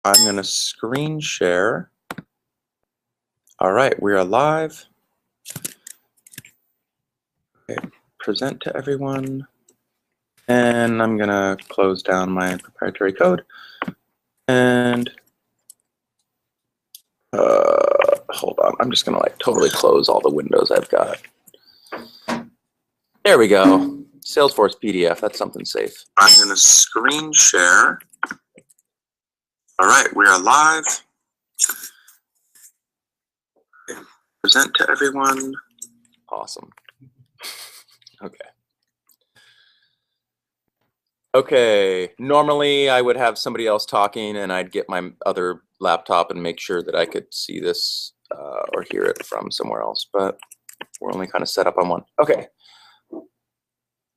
I'm going to screen share. All right, we are live. Okay, present to everyone. And I'm going to close down my proprietary code. And hold on, I'm just going to like totally close all the windows I've got. There we go. Salesforce PDF, that's something safe. I'm going to screen share. All right, we are live. Okay, present to everyone. Awesome. Okay. Okay, normally I would have somebody else talking and I'd get my other laptop and make sure that I could see this or hear it from somewhere else, but we're only kind of set up on one. Okay.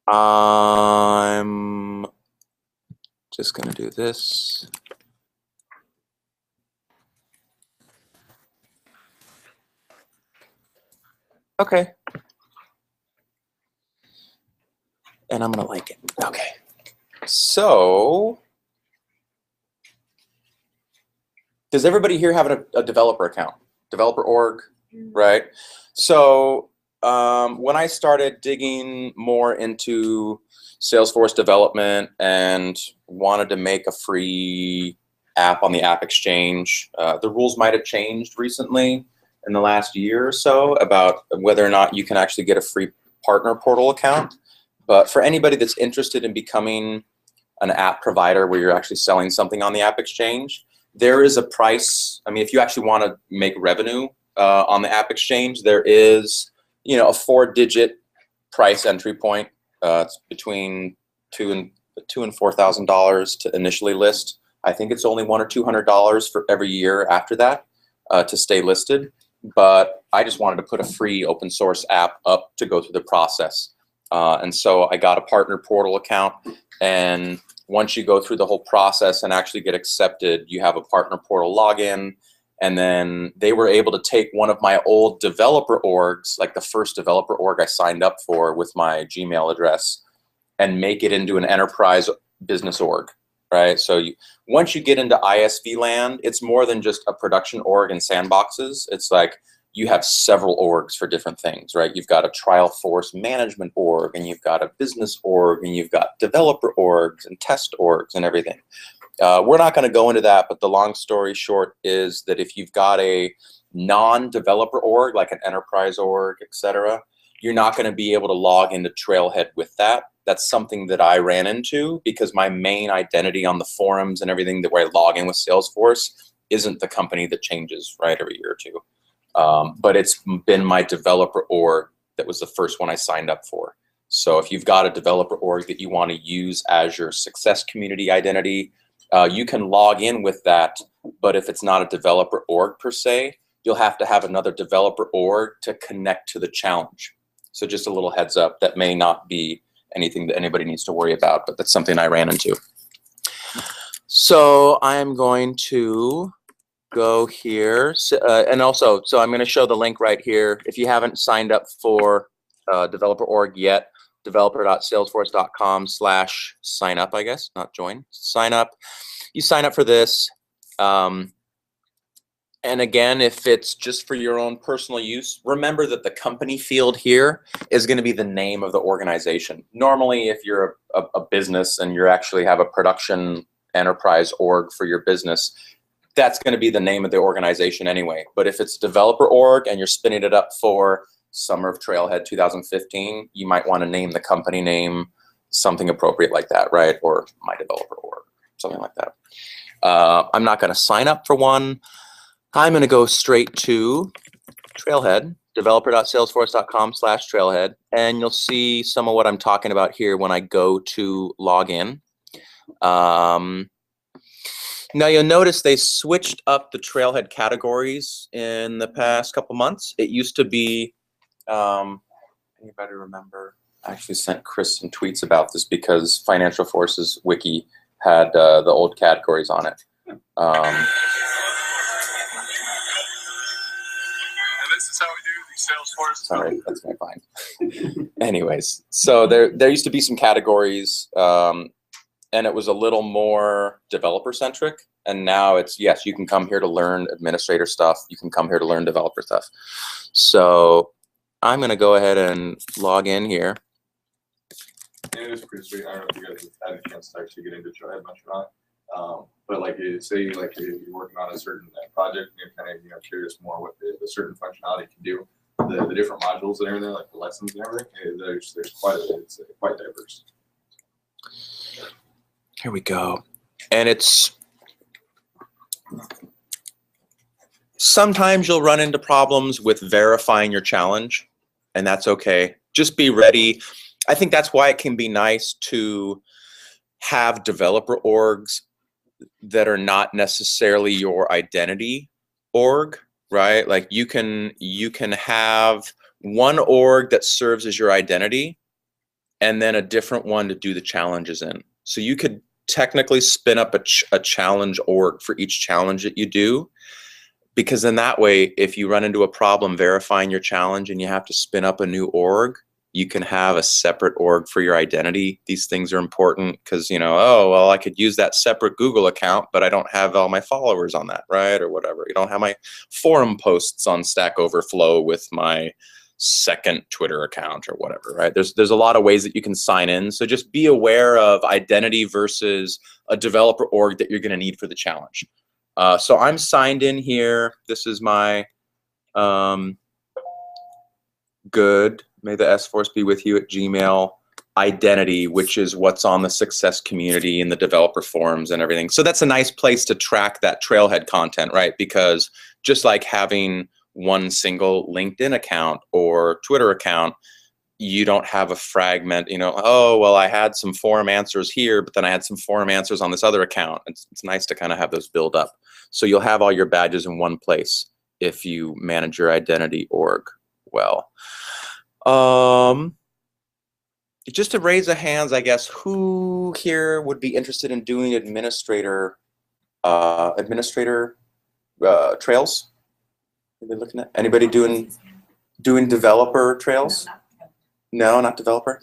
I'm just gonna do this. Okay. And I'm gonna like it. Okay. So, does everybody here have a developer account? Developer org, right? So when I started digging more into Salesforce development and wanted to make a free app on the App Exchange, the rules might have changed recently in the last year or so about whether or not you can actually get a free partner portal account. But for anybody that's interested in becoming an app provider where you're actually selling something on the App Exchange, there is a price. I mean, if you actually want to make revenue on the App Exchange, there is, a 4-digit price entry point. It's between $2,000 and $4,000 to initially list. I think it's only $100 or $200 for every year after that to stay listed. But I just wanted to put a free open source app up to go through the process. And so I got a partner portal account, and once you go through the whole process and actually get accepted, you have a partner portal login. And then they were able to take one of my old developer orgs, like the first developer org I signed up for with my Gmail address, and make it into an enterprise business org, right? So once you get into ISV land, it's more than just a production org and sandboxes. It's like you have several orgs for different things, right? You've got a trial force management org, and you've got a business org, and you've got developer orgs and test orgs and everything. We're not going to go into that, but the long story short is that if you've got a non-developer org, like an enterprise org, etc., you're not going to be able to log into Trailhead with that. That's something that I ran into because my main identity on the forums and everything that where I log in with Salesforce isn't the company that changes, right, every year or two. But it's been my developer org that was the first one I signed up for. So if you've got a developer org that you want to use as your success community identity, you can log in with that. But if it's not a developer org per se, you'll have to have another developer org to connect to the challenge. So just a little heads up, that may not be anything that anybody needs to worry about, but that's something I ran into. So I'm going to go here, and also, so I'm going to show the link right here. If you haven't signed up for developer org yet, developer.salesforce.com/sign up, I guess, not join, sign up. You sign up for this. And again, if it's just for your own personal use, remember that the company field here is going to be the name of the organization. Normally, if you're a business and you actually have a production enterprise org for your business, that's going to be the name of the organization anyway. But if it's developer org and you're spinning it up for Summer of Trailhead 2015, you might want to name the company name something appropriate like that, right? Or my developer org, something like that. I'm not going to sign up for one. I'm going to go straight to Trailhead, developer.salesforce.com/Trailhead, and you'll see some of what I'm talking about here when I go to log in. Now you'll notice they switched up the Trailhead categories in the past couple months. It used to be, anybody remember? I actually sent Chris some tweets about this because Financial Forces Wiki had the old categories on it. This is how we do the Salesforce. Sorry, that's my fine. Anyways, so there used to be some categories, and it was a little more developer centric. And now it's, yes, you can come here to learn administrator stuff. You can come here to learn developer stuff. So I'm going to go ahead and log in here. And it's pretty sweet. I don't know if you guys have had a chance to actually get into Trailhead much or not. But like, say like you're working on a certain project, and you're kind of curious more what the certain functionality can do, the different modules and everything, like the lessons and everything. There's quite a bit. It's quite diverse. Here we go. And it's sometimes you'll run into problems with verifying your challenge, and that's okay. Just be ready. I think that's why it can be nice to have developer orgs that are not necessarily your identity org, right? Like you can have one org that serves as your identity and then a different one to do the challenges in. So you could technically spin up a challenge org for each challenge that you do, because then that way, if you run into a problem verifying your challenge and you have to spin up a new org, you can have a separate org for your identity. These things are important because, oh, well, I could use that separate Google account, but I don't have all my followers on that, right? Or whatever. You don't have my forum posts on Stack Overflow with my second Twitter account or whatever, right? There's a lot of ways that you can sign in. So just be aware of identity versus a developer org that you're going to need for the challenge. So I'm signed in here. This is my good, may the S-Force be with you at Gmail identity, which is what's on the success community and the developer forums and everything. So that's a nice place to track that Trailhead content, right? Because just like having one single LinkedIn account or Twitter account, you don't have a fragment, oh, well, I had some forum answers here, but then I had some forum answers on this other account. It's nice to kind of have those build up. So you'll have all your badges in one place if you manage your identity org well. Just to raise a hands, I guess, who here would be interested in doing administrator trails? Anybody looking at anybody doing developer trails? No, not developer.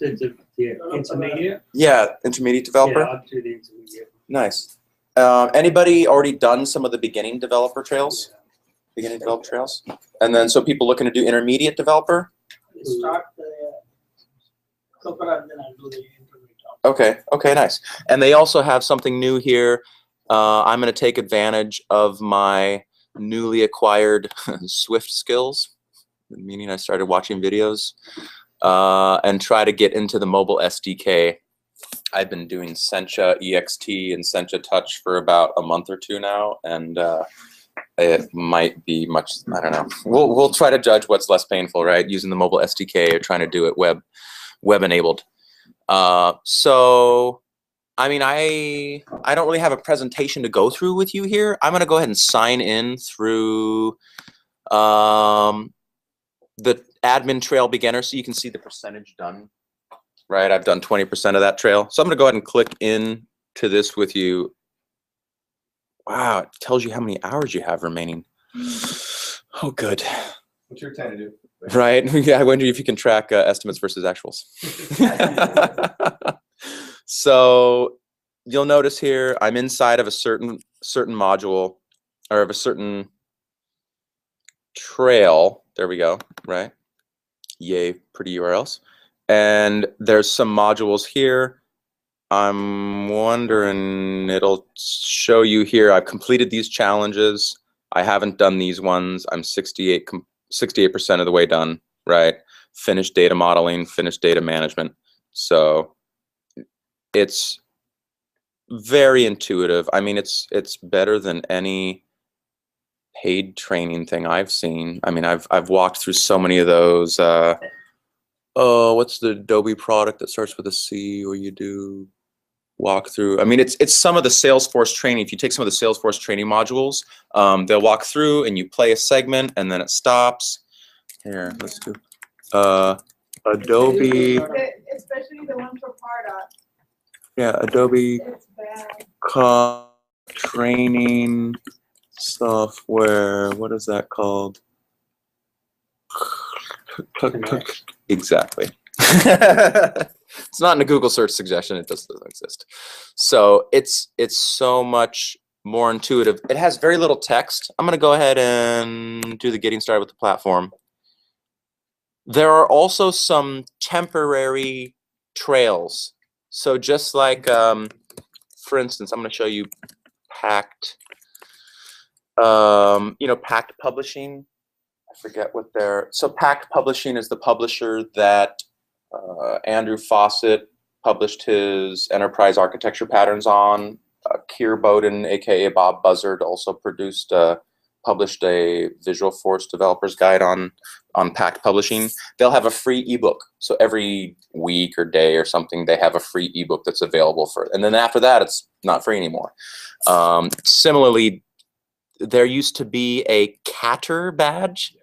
Yeah, intermediate. Yeah, intermediate developer. Yeah, I'd do the intermediate. Nice. Anybody already done some of the beginning developer trails? Beginning developer trails, and then so people looking to do intermediate developer. Start the developer and then I'll do the intermediate. Okay, nice. And they also have something new here. I'm going to take advantage of my newly acquired Swift skills, meaning I started watching videos, and try to get into the mobile SDK. I've been doing Sencha EXT and Sencha Touch for about a month or two now, and it might be much, I don't know. We'll try to judge what's less painful, right? Using the mobile SDK or trying to do it web enabled. So, I mean, I don't really have a presentation to go through with you here. I'm going to go ahead and sign in through the admin trail beginner so you can see the percentage done, right? I've done 20% of that trail. So I'm going to go ahead and click in to this with you. Wow, it tells you how many hours you have remaining. Oh, good. What's your time to do? Right. Yeah, I wonder if you can track estimates versus actuals. So you'll notice here I'm inside of a certain module or of a certain trail. There we go. Right. Yay, pretty URLs. And there's some modules here. I'm wondering, it'll show you here, I've completed these challenges. I haven't done these ones. I'm 68% of the way done, right? Finished data modeling, finished data management. So it's very intuitive. I mean, it's better than any paid training thing I've seen. I mean, I've walked through so many of those. Oh, what's the Adobe product that starts with a C where you do walk through? I mean, it's some of the Salesforce training. If you take some of the Salesforce training modules, they'll walk through and you play a segment and then it stops. Here, let's do Adobe. Especially the one for Pardot. Yeah, Adobe It's bad. training software. What is that called? Exactly. It's not in a Google search suggestion. It just doesn't exist. So it's so much more intuitive. It has very little text. I'm going to go ahead and do the getting started with the platform. There are also some temporary trails. So just like, for instance, I'm going to show you Pact, Pact Publishing. I forget what so Pact Publishing is the publisher that Andrew Fawcett published his enterprise architecture patterns on. Keir Bowden, aka Bob Buzzard, also published a Visualforce developer's guide on Pact Publishing. They'll have a free ebook. So every week or day or something, they have a free ebook that's available for it. And then after that, it's not free anymore. Similarly, there used to be a Catter badge,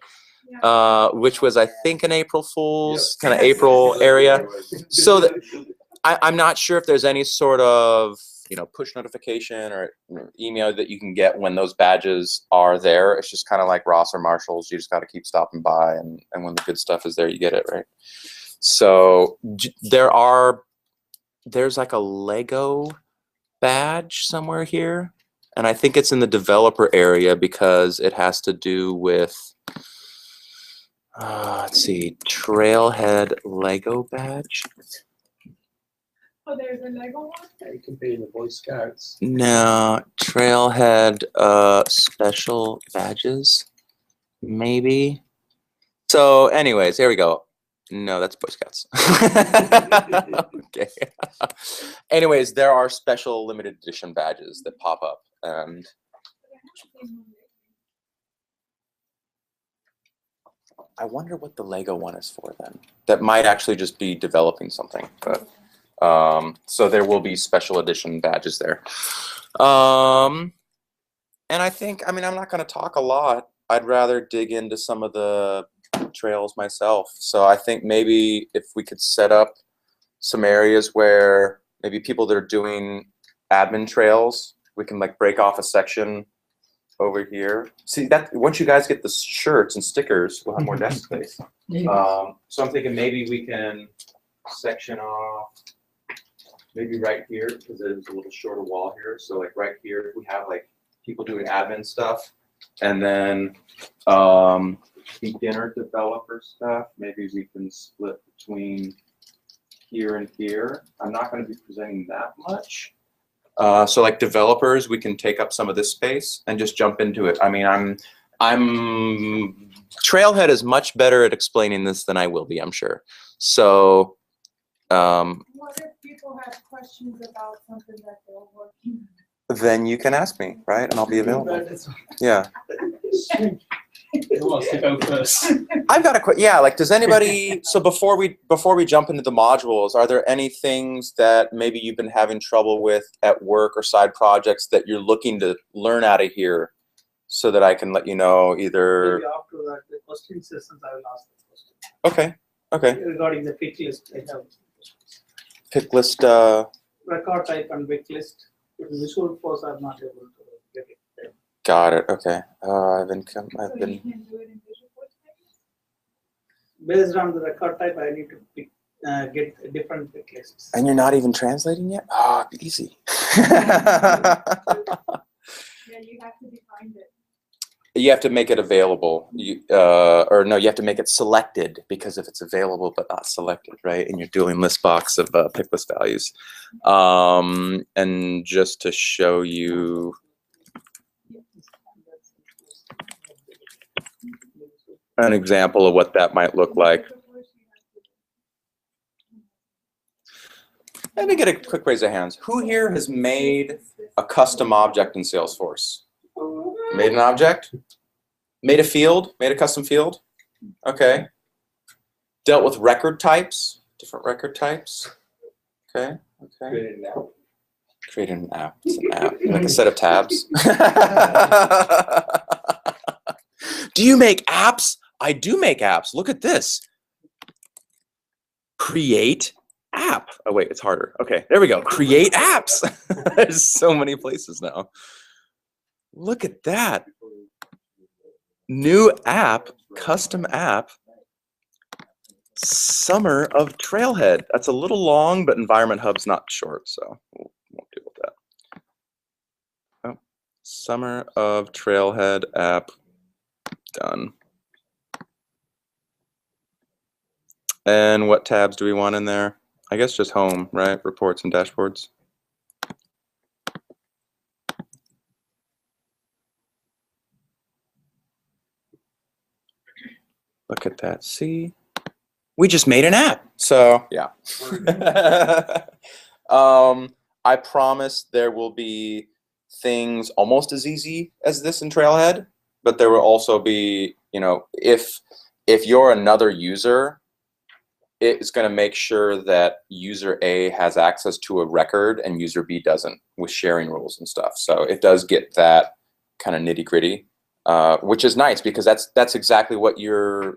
which was, I think, an April Fool's kind of April area. So that, I'm not sure if there's any sort of push notification or email that you can get when those badges are there. It's just kind of like Ross or Marshalls. You just got to keep stopping by, and when the good stuff is there, you get it, right? So there's like a Lego badge somewhere here, and I think it's in the developer area because it has to do with let's see, Trailhead Lego badge. Oh, there's a Lego one? Yeah, you can be in the Boy Scouts. No, Trailhead special badges, maybe. So anyways, here we go. No, that's Boy Scouts. Okay. Anyways, there are special limited edition badges that pop up. And I wonder what the Lego one is for then. That might actually just be developing something. But so there will be special edition badges there. And I think, I'm not going to talk a lot. I'd rather dig into some of the trails myself. So I think maybe if we could set up some areas where maybe people that are doing admin trails, we can like break off a section over here. See, that once you guys get the shirts and stickers, we'll have more desk space. So I'm thinking maybe we can section off maybe right here, because there's a little shorter wall here. So like right here, we have like people doing admin stuff, and then beginner developer stuff. Maybe we can split between here and here. I'm not going to be presenting that much. So like developers, we can take up some of this space and just jump into it. Trailhead is much better at explaining this than I will be, I'm sure. So What if people have questions about something that they're working on? then you can ask me, right? And I'll be available. Yeah. Who wants to go first? I've got a quick, yeah, like does anybody, so before we jump into the modules, are there any things that maybe you've been having trouble with at work or side projects that you're looking to learn out of here so that I can let you know either? Maybe after that, the question sessions, I will ask the question. Okay, okay. Regarding the pick list, I have Pick list, record type and pick list. With Visualforce, I'm not able to get it there. got it, okay. I've So been, you can do it in Visualforce maybe? Based on the record type, I need to pick, get different pick lists. and you're not even translating yet? Ah, oh, easy. Yeah, you have to define it. You have to make it available, or no, you have to make it selected, because if it's available but not selected, right, in your dueling list box of pick list values. And just to show you, an example of what that might look like. Let me get a quick raise of hands. Who here has made a custom object in Salesforce? Made an object? Made a field? Made a custom field? Okay. Dealt with record types? Different record types? Okay, okay. Created an app. It's an app. Like a set of tabs. Do you make apps? I do make apps. Look at this. Create app. Oh wait, it's harder. Okay, there we go. Create apps. There's so many places now. Look at that. New app, custom app, Summer of Trailhead. That's a little long, but Environment Hub's not short, so we won't deal with that. Oh, Summer of Trailhead app done. And what tabs do we want in there? I guess just home, right? Reports and dashboards. Look at that. See? We just made an app. So, yeah. I promise there will be things almost as easy as this in Trailhead, but there will also be, you know, if you're another user, it's going to make sure that user A has access to a record and user B doesn't, with sharing rules and stuff. So it does get that kind of nitty gritty, which is nice because that's exactly what you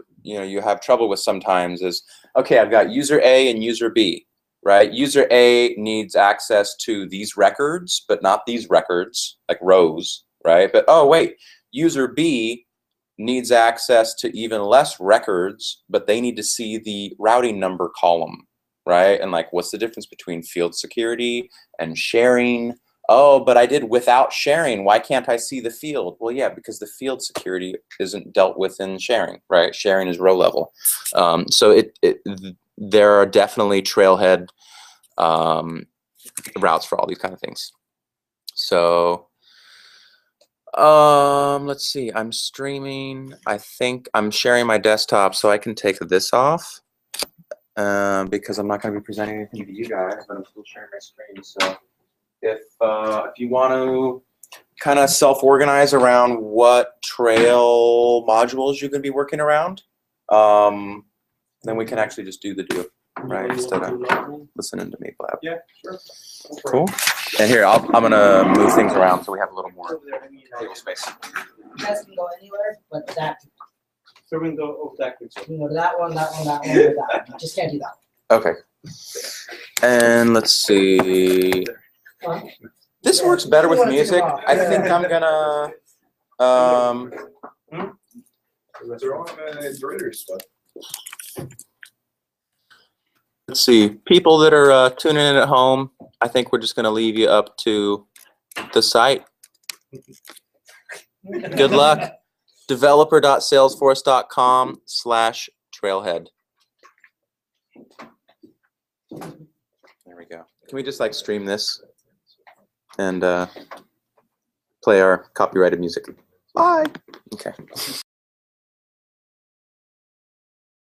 have trouble with sometimes is, okay, I've got user A and user B, right? User A needs access to these records, but not these records, like rows, right? But oh wait, user B needs access to even less records, but they need to see the routing number column, right? And like, what's the difference between field security and sharing? Oh, but I did without sharing. Why can't I see the field? Well, yeah, because the field security isn't dealt with in sharing, right? Sharing is row level. So there are definitely Trailhead routes for all these kind of things. So let's see, I'm streaming. I think I'm sharing my desktop, so I can take this off because I'm not going to be presenting anything to you guys, but I'm still sharing my screen. So if you want to kind of self-organize around what trail modules you're going to be working around, then we can actually just do the do, right, instead of listening to me blab. Yeah, sure. Cool. And here, I'm gonna move things around so we have a little more table space. You guys can go anywhere, but that, So we can go off that. you can go to that one, that one, that one, or that one. You just can't do that Okay. And let's see. one. This works better with music. I think I'm gonna. They're on directory stuff. Let's see. People that are tuning in at home, I think we're just gonna leave you up to the site. Good luck. Developer.salesforce.com/trailhead. There we go. Can we just like stream this and play our copyrighted music? Bye. Okay.